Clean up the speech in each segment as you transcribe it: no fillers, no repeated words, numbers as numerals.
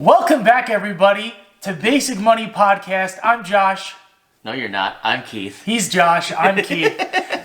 Welcome back, everybody, to Basic Money Podcast. I'm Josh. No, you're not. I'm Keith. He's Josh. I'm Keith.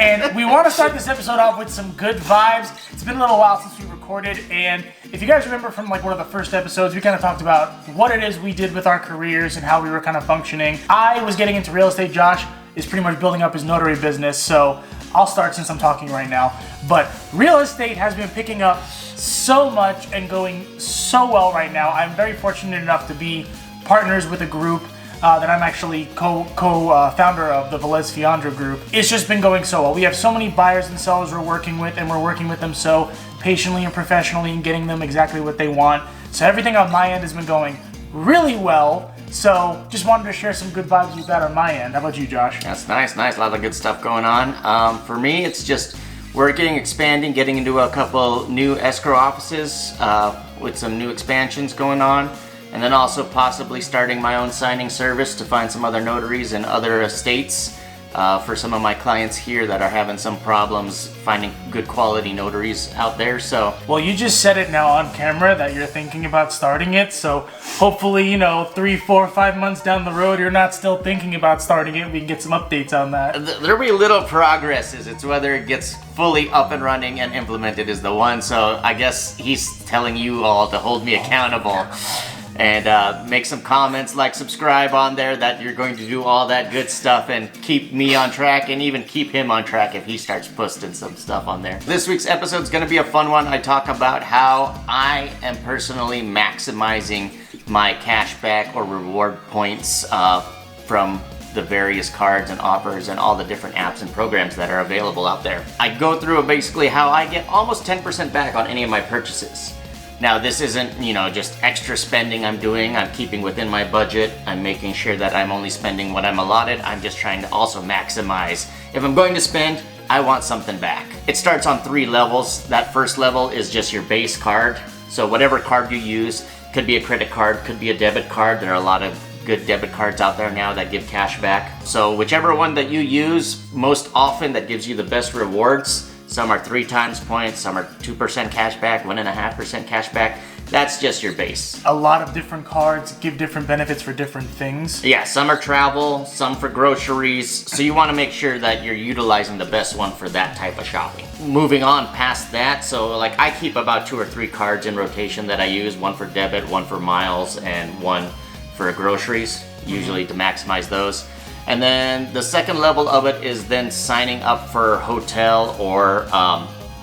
And we want to start this episode off with some good vibes. It's been a little while since we recorded, and if you guys remember from one of the first episodes, we kind of talked about what it is we did with our careers and how we were kind of functioning. I was getting into real estate. Josh is pretty much building up his notary business, so I'll start since I'm talking right now. But real estate has been picking up so much and going so well right now. I'm very fortunate enough to be partners with a group that I'm actually co-founder of, the Velez Fiandra group. It's just been going so well. We have so many buyers and sellers we're working with, and we're working with them so patiently and professionally and getting them exactly what they want. So everything on my end has been going really well. So just wanted to share some good vibes with that on my end. How about you, Josh? That's nice. A lot of good stuff going on. For me, it's just working, expanding, getting into a couple new escrow offices with some new expansions going on. And then also possibly starting my own signing service to find some other notaries in other states for some of my clients here that are having some problems finding good quality notaries out there. So, well, you just said it now on camera that you're thinking about starting it. So hopefully, 3, 4, 5 months down the road, you're not still thinking about starting it. We can get some updates on that. There'll be little progress. It's whether it gets fully up and running and implemented is the one. So I guess he's telling you all to hold me accountable. And make some comments, subscribe on there, that you're going to do all that good stuff and keep me on track and even keep him on track if he starts posting some stuff on there. This week's episode is going to be a fun one. I talk about how I am personally maximizing my cashback or reward points from the various cards and offers and all the different apps and programs that are available out there. I go through basically how I get almost 10% back on any of my purchases. Now, this isn't, just extra spending I'm doing. I'm keeping within my budget. I'm making sure that I'm only spending what I'm allotted. I'm just trying to also maximize. If I'm going to spend, I want something back. It starts on 3 levels. That first level is just your base card. So whatever card you use, could be a credit card, could be a debit card. There are a lot of good debit cards out there now that give cash back. So whichever one that you use most often that gives you the best rewards. Some are 3 times points, some are 2% cash back, 1.5% cash back. That's just your base. A lot of different cards give different benefits for different things. Yeah, some are travel, some for groceries. So you want to make sure that you're utilizing the best one for that type of shopping. Moving on past that, so I keep about 2 or 3 cards in rotation that I use. One for debit, one for miles, and one for groceries, usually to maximize those. And then the second level of it is then signing up for hotel or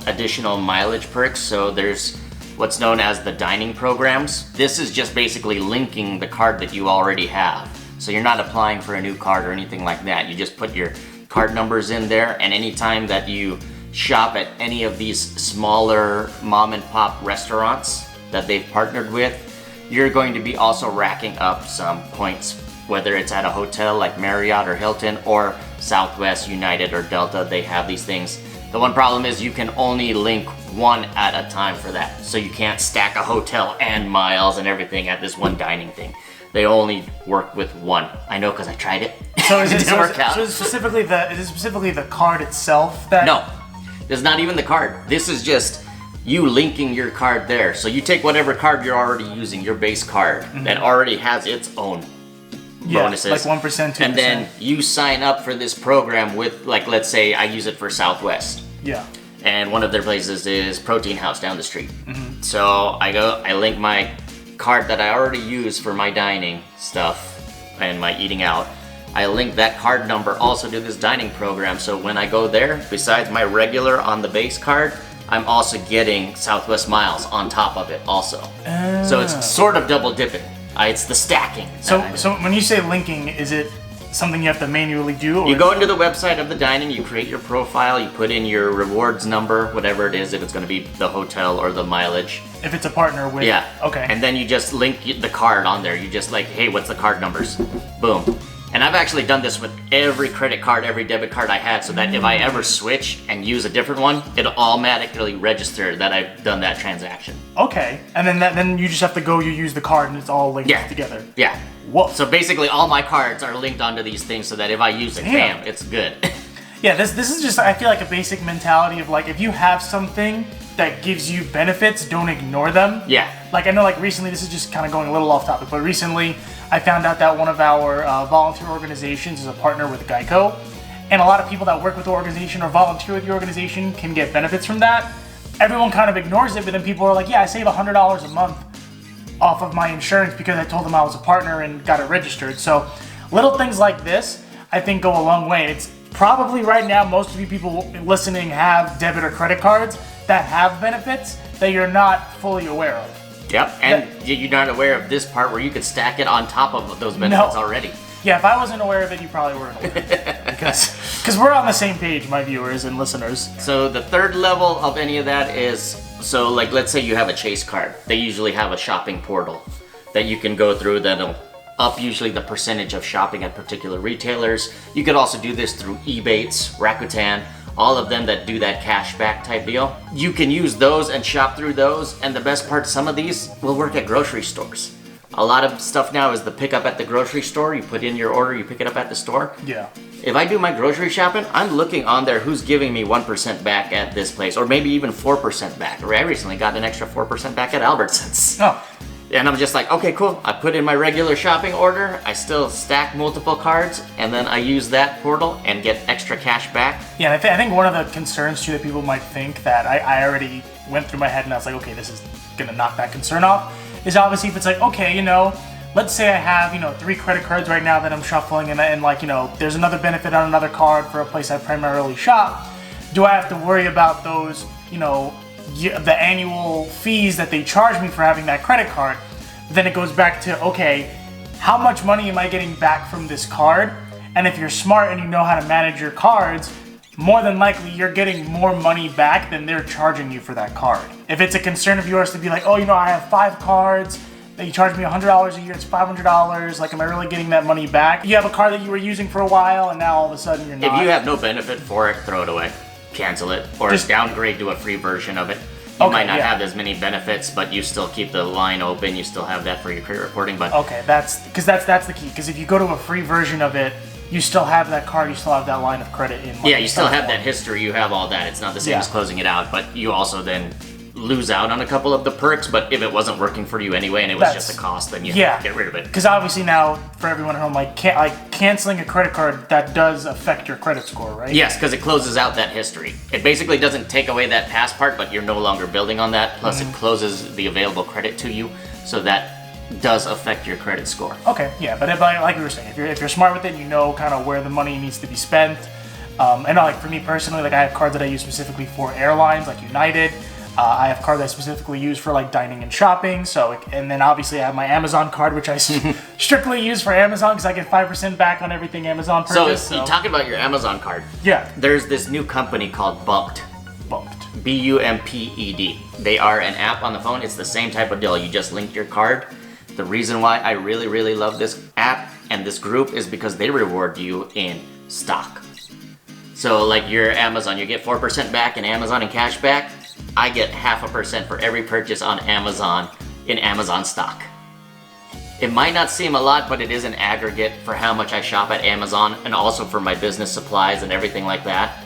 additional mileage perks. So there's what's known as the dining programs. This is just basically linking the card that you already have. So you're not applying for a new card or anything like that. You just put your card numbers in there, and anytime that you shop at any of these smaller mom and pop restaurants that they've partnered with, you're going to be also racking up some points, whether it's at a hotel like Marriott or Hilton or Southwest, United, or Delta. They have these things. The one problem is you can only link one at a time for that. So you can't stack a hotel and miles and everything at this one dining thing. They only work with one. I know because I tried it. So is it, didn't work out. So is it specifically the card itself that? No, it's not even the card. This is just you linking your card there. So you take whatever card you're already using, your base card, that already has its own bonuses. Like 1%, 2%. And then you sign up for this program with, let's say I use it for Southwest. Yeah. And one of their places is Protein House down the street. So I link my card that I already use for my dining stuff and my eating out. I link that card number also to this dining program. So when I go there, besides my regular on the base card, I'm also getting Southwest miles on top of it also. So it's sort of double dipping. It's the stacking. So when you say linking, is it something you have to manually do? Or you go into the website of the dining, you create your profile, you put in your rewards number, whatever it is, if it's going to be the hotel or the mileage. If it's a partner with... Yeah. Okay. And then you just link the card on there. You just hey, what's the card numbers? Boom. And I've actually done this with every credit card, every debit card I had, so that if I ever switch and use a different one, it'll automatically register that I've done that transaction. Okay. And then you just have to go, you use the card, and it's all linked together. Yeah. Whoa. So basically all my cards are linked onto these things so that if I use it, bam, it's good. Yeah, this is just, I feel like, a basic mentality of if you have something that gives you benefits, don't ignore them. Yeah. Like I know, like recently, this is just kind of going a little off topic, but recently I found out that one of our volunteer organizations is a partner with Geico, and a lot of people that work with the organization or volunteer with the organization can get benefits from that. Everyone kind of ignores it, but then people are like, yeah, I save $100 a month off of my insurance because I told them I was a partner and got it registered. So little things like this, I think, go a long way. It's probably right now, most of you people listening have debit or credit cards that have benefits that you're not fully aware of. Yep, and you're not aware of this part where you could stack it on top of those benefits already. Yeah, if I wasn't aware of it, you probably weren't aware of it. Because we're on the same page, my viewers and listeners. So the third level of any of that is, so like let's say you have a Chase card. They usually have a shopping portal that you can go through that'll up usually the percentage of shopping at particular retailers. You could also do this through Ebates, Rakuten, all of them that do that cashback type deal. You can use those and shop through those, and the best part, some of these will work at grocery stores. A lot of stuff now is the pickup at the grocery store. You put in your order, you pick it up at the store. Yeah. If I do my grocery shopping, I'm looking on there who's giving me 1% back at this place, or maybe even 4% back. I recently got an extra 4% back at Albertsons. Oh. And I'm just like, okay, cool. I put in my regular shopping order, I still stack multiple cards, and then I use that portal and get extra cash back. Yeah, I think one of the concerns too that people might think that I already went through my head and I was like, okay, this is gonna knock that concern off, is obviously if it's like, okay, let's say I have, 3 credit cards right now that I'm shuffling and like, there's another benefit on another card for a place I primarily shop. Do I have to worry about those, the annual fees that they charge me for having that credit card? Then it goes back to, okay, how much money am I getting back from this card? And if you're smart and you know how to manage your cards, more than likely you're getting more money back than they're charging you for that card. If it's a concern of yours to be like, oh, I have 5 cards, that you charge me $100 a year, it's $500, like, am I really getting that money back? You have a card that you were using for a while and now all of a sudden you're not. If you have no benefit for it, throw it away. Cancel it, or just downgrade to a free version of it. You might not have as many benefits, but you still keep the line open. You still have that for your credit reporting. But okay, that's the key. Because if you go to a free version of it, you still have that card. You still have that line of credit in. Yeah, you still have that history. You have all that. It's not the same as closing it out, but you also then lose out on a couple of the perks. But if it wasn't working for you anyway, and it was just a cost, then you have to get rid of it. Because obviously now, for everyone at home, like canceling a credit card, that does affect your credit score, right? Yes, because it closes out that history. It basically doesn't take away that past part, but you're no longer building on that. Plus, it closes the available credit to you, so that does affect your credit score. Okay, yeah, but like we were saying, if you're smart with it, you know kind of where the money needs to be spent. And like for me personally, like I have cards that I use specifically for airlines, like United. I have cards I specifically use for like dining and shopping. So, and then obviously I have my Amazon card, which I strictly use for Amazon because I get 5% back on everything Amazon purchase. So, you're talking about your Amazon card. Yeah. There's this new company called Bumped. Bumped. They are an app on the phone. It's the same type of deal. You just link your card. The reason why I really, really love this app and this group is because they reward you in stock. So like your Amazon, you get 4% back in Amazon and cash back. I get 0.5% for every purchase on Amazon in Amazon stock. It might not seem a lot, but it is an aggregate for how much I shop at Amazon and also for my business supplies and everything like that.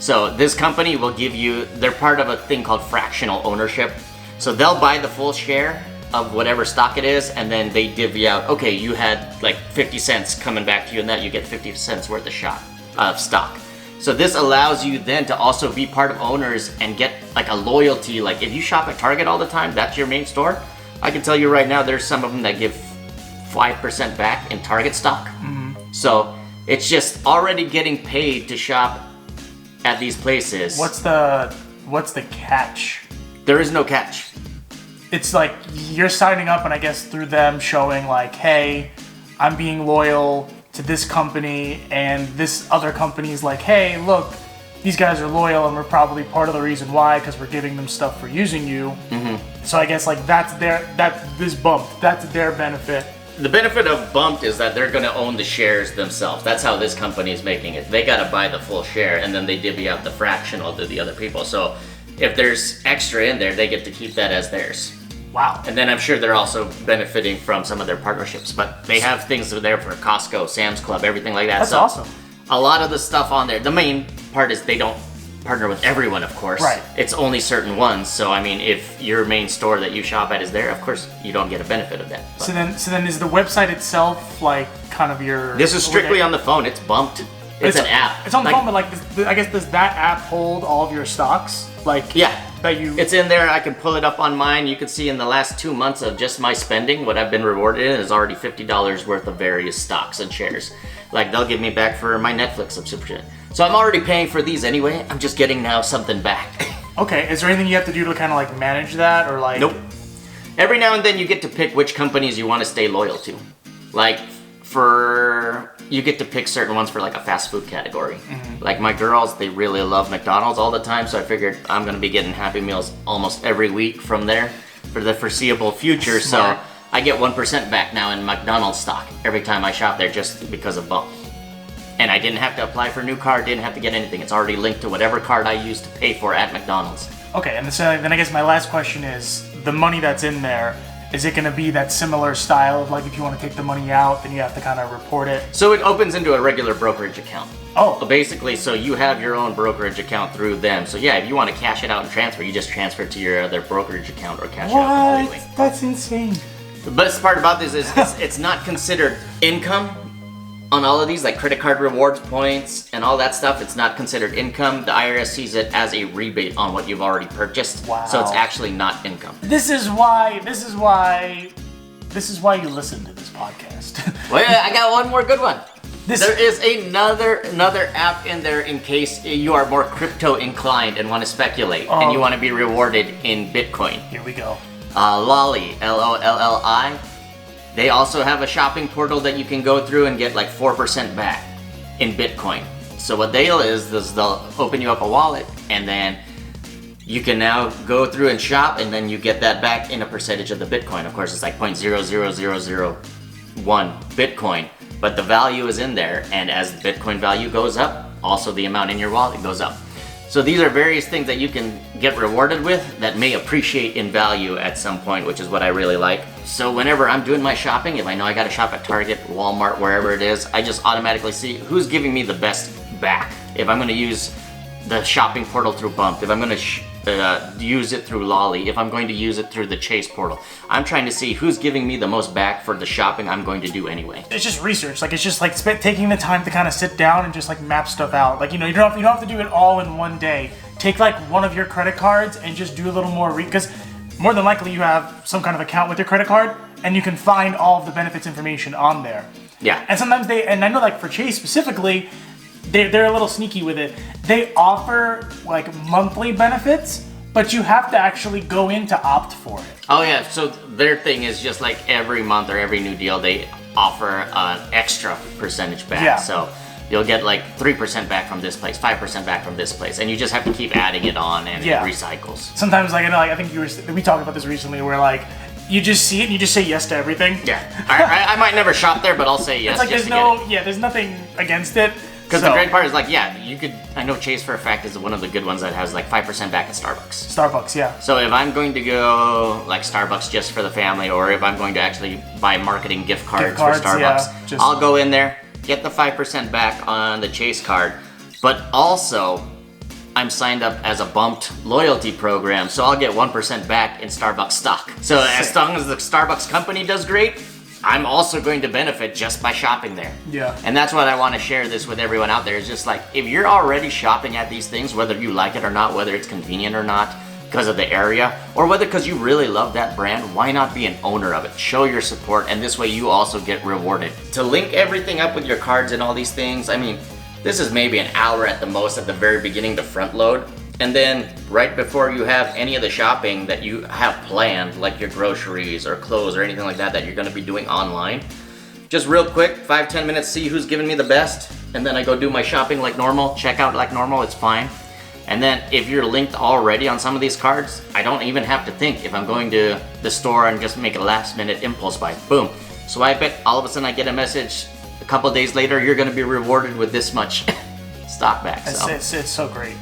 So this company will give you, they're part of a thing called fractional ownership. So they'll buy the full share of whatever stock it is, and then they divvy out, okay, you had like 50 cents coming back to you, and that you get 50 cents worth of stock. So this allows you then to also be part of owners and get like a loyalty. Like if you shop at Target all the time, that's your main store. I can tell you right now, there's some of them that give 5% back in Target stock. Mm-hmm. So it's just already getting paid to shop at these places. What's the catch? There is no catch. It's like you're signing up and I guess through them showing like, hey, I'm being loyal to this company, and this other company is like, hey, look, these guys are loyal and we're probably part of the reason why because we're giving them stuff for using you. Mm-hmm. So I guess like that's their benefit. The benefit of Bumped is that they're going to own the shares themselves. That's how this company is making it. They got to buy the full share and then they divvy out the fractional to the other people. So if there's extra in there, they get to keep that as theirs. Wow. And then I'm sure they're also benefiting from some of their partnerships, but they have things there for Costco, Sam's Club, everything like that. That's awesome. A lot of the stuff on there, the main part is they don't partner with everyone, of course. Right. It's only certain ones. So I mean, if your main store that you shop at is there, of course you don't get a benefit of that. But So then is the website itself like kind of your? this is strictly on the phone. It's bumped. It's an app. It's on the phone, but like, I guess does that app hold all of your stocks? Like, Yeah. that you. It's in there. I can pull it up on mine. You can see in the last 2 months of just my spending, what I've been rewarded in is already $50 worth of various stocks and shares. Like they'll give me back for my Netflix subscription. So I'm already paying for these anyway. I'm just getting now something back. Okay, is there anything you have to do to kind of like manage that or like? Nope. Every now and then you get to pick which companies you want to stay loyal to. Like you get to pick certain ones for like a fast food category. Mm-hmm. Like my girls, they really love McDonald's all the time, so I figured I'm gonna be getting Happy Meals almost every week from there for the foreseeable future. Smart. So I get 1% back now in McDonald's stock every time I shop there just because of bump. And I didn't have to apply for a new card, didn't have to get anything. It's already linked to whatever card I used to pay for at McDonald's. Okay, and so then I guess my last question is, the money that's in there, is it going to be that similar style of like if you want to take the money out, then you have to kind of report it? So it opens into a regular brokerage account. Oh. So basically, so you have your own brokerage account through them. So yeah, if you want to cash it out and transfer, you just transfer it to your other brokerage account or cash it out completely. What? That's insane. The best part about this is it's not considered income on all of these, like credit card rewards, points, and all that stuff. It's not considered income. The IRS sees it as a rebate on what you've already purchased. Wow. So it's actually not income. This is why you listen to this podcast. Well, I got one more good one. This- There is another app in there in case you are more crypto inclined and want to speculate and you want to be rewarded in Bitcoin. Here we go. Lolli, Lolli. They also have a shopping portal that you can go through and get like 4% back in Bitcoin. So what they'll they'll open you up a wallet and then you can now go through and shop and then you get that back in a percentage of the Bitcoin. Of course, it's like 0.00001 Bitcoin, but the value is in there, and as the Bitcoin value goes up, also the amount in your wallet goes up. So these are various things that you can get rewarded with that may appreciate in value at some point, which is what I really like. So whenever I'm doing my shopping, if I know I gotta shop at Target, Walmart, wherever it is, I just automatically see who's giving me the best back. If I'm gonna use the shopping portal through Bump, if I'm gonna use it through Lolli, if I'm going to use it through the Chase portal, I'm trying to see who's giving me the most back for the shopping I'm going to do anyway. It's just research. Like, it's just like taking the time to kind of sit down and just like map stuff out. Like, you don't have to do it all in one day. Take like one of your credit cards and just do a little more because more than likely you have some kind of account with your credit card and you can find all of the benefits information on there. Yeah. And sometimes and I know like for Chase specifically, they're a little sneaky with it. They offer like monthly benefits, but you have to actually go in to opt for it. Oh yeah, so their thing is just like every month or every new deal, they offer an extra percentage back. Yeah. So you'll get like 3% back from this place, 5% back from this place, and you just have to keep adding it on, and Yeah. it recycles. Sometimes like I think we talked about this recently, where like you just see it and you just say yes to everything. Yeah, I might never shop there, but I'll say yes. It's like just to get it. there's nothing against it. Because the great part is like, yeah, you could. I know Chase for a fact is one of the good ones that has like 5% back at Starbucks. Starbucks, yeah. So if I'm going to go like Starbucks just for the family, or if I'm going to actually buy marketing gift cards for Starbucks, yeah, I'll go in there, get the 5% back on the Chase card, but also I'm signed up as a bumped loyalty program, so I'll get 1% back in Starbucks stock. So as long as the Starbucks company does great, I'm also going to benefit just by shopping there. Yeah. And that's what I want to share this with everyone out there. Is just like, if you're already shopping at these things, whether you like it or not, whether it's convenient or not, because of the area, or whether because you really love that brand, why not be an owner of it? Show your support, and this way you also get rewarded. To link everything up with your cards and all these things, I mean, this is maybe an hour at the most at the very beginning to front load. And then right before you have any of the shopping that you have planned, like your groceries or clothes or anything like that you're gonna be doing online, just real quick, 5-10 minutes, see who's giving me the best, and then I go do my shopping like normal, check out like normal, it's fine. And then if you're linked already on some of these cards, I don't even have to think if I'm going to the store and just make a last minute impulse buy. Boom, swipe it, all of a sudden I get a message, a couple days later, you're gonna be rewarded with this much stock back. So. It's so great.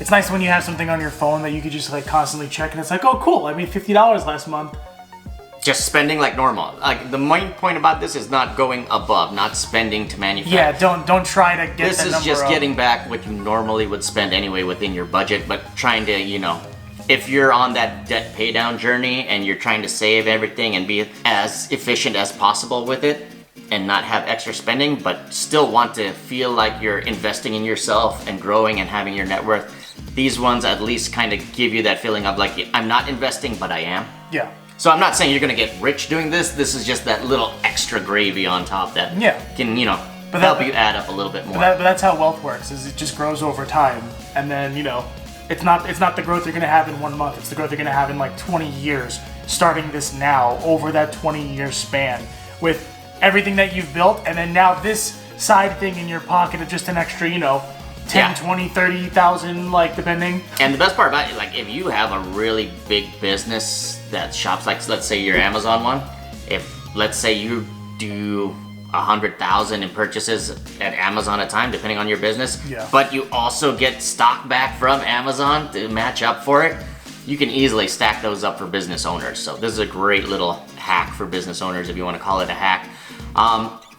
It's nice when you have something on your phone that you could just like constantly check, and it's like, oh cool, I made $50 last month. just spending like normal. Like the main point about this is not going above, not spending to manufacture. Yeah, don't try to get This the is number just up. getting back what you normally would spend anyway within your budget, but trying to, you know, if you're on that debt pay down journey and you're trying to save everything and be as efficient as possible with it and not have extra spending, but still want to feel like you're investing in yourself and growing and having your net worth, these ones at least kind of give you that feeling of like, I'm not investing, but I am. Yeah. So I'm not saying you're gonna get rich doing this. This is just that little extra gravy on top that can, you know, help you add up a little bit more. But that's how wealth works, is it just grows over time. And then, you know, it's not the growth you're gonna have in 1 month, it's the growth you're gonna have in like 20 years, starting this now, over that 20-year span, with everything that you've built, and then now this side thing in your pocket of just an extra, you know, 10, 20, 30,000, like, depending. And the best part about it, like, if you have a really big business that shops, like, let's say your Amazon one, if, let's say you do 100,000 in purchases at Amazon a time, depending on your business, but you also get stock back from Amazon to match up for it, you can easily stack those up for business owners. So this is a great little hack for business owners, if you want to call it a hack.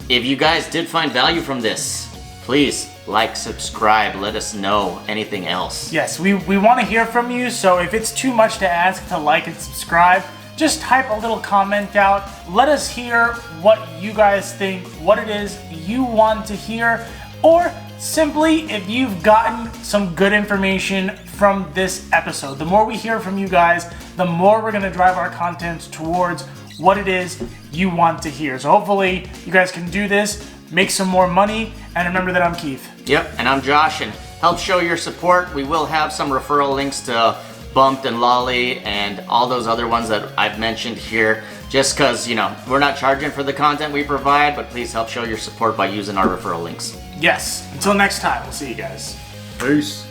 If you guys did find value from this, please like, subscribe, let us know anything else. Yes, we want to hear from you, so if it's too much to ask to like and subscribe, just type a little comment out. Let us hear what you guys think, what it is you want to hear, or simply if you've gotten some good information from this episode. The more we hear from you guys, the more we're going to drive our content towards what it is you want to hear. So hopefully you guys can do this, make some more money, and remember that I'm Keith. Yep, and I'm Josh, and help show your support. We will have some referral links to Bumped and Lolly and all those other ones that I've mentioned here, just because, you know, we're not charging for the content we provide, but please help show your support by using our referral links. Yes, until next time, we'll see you guys. Peace.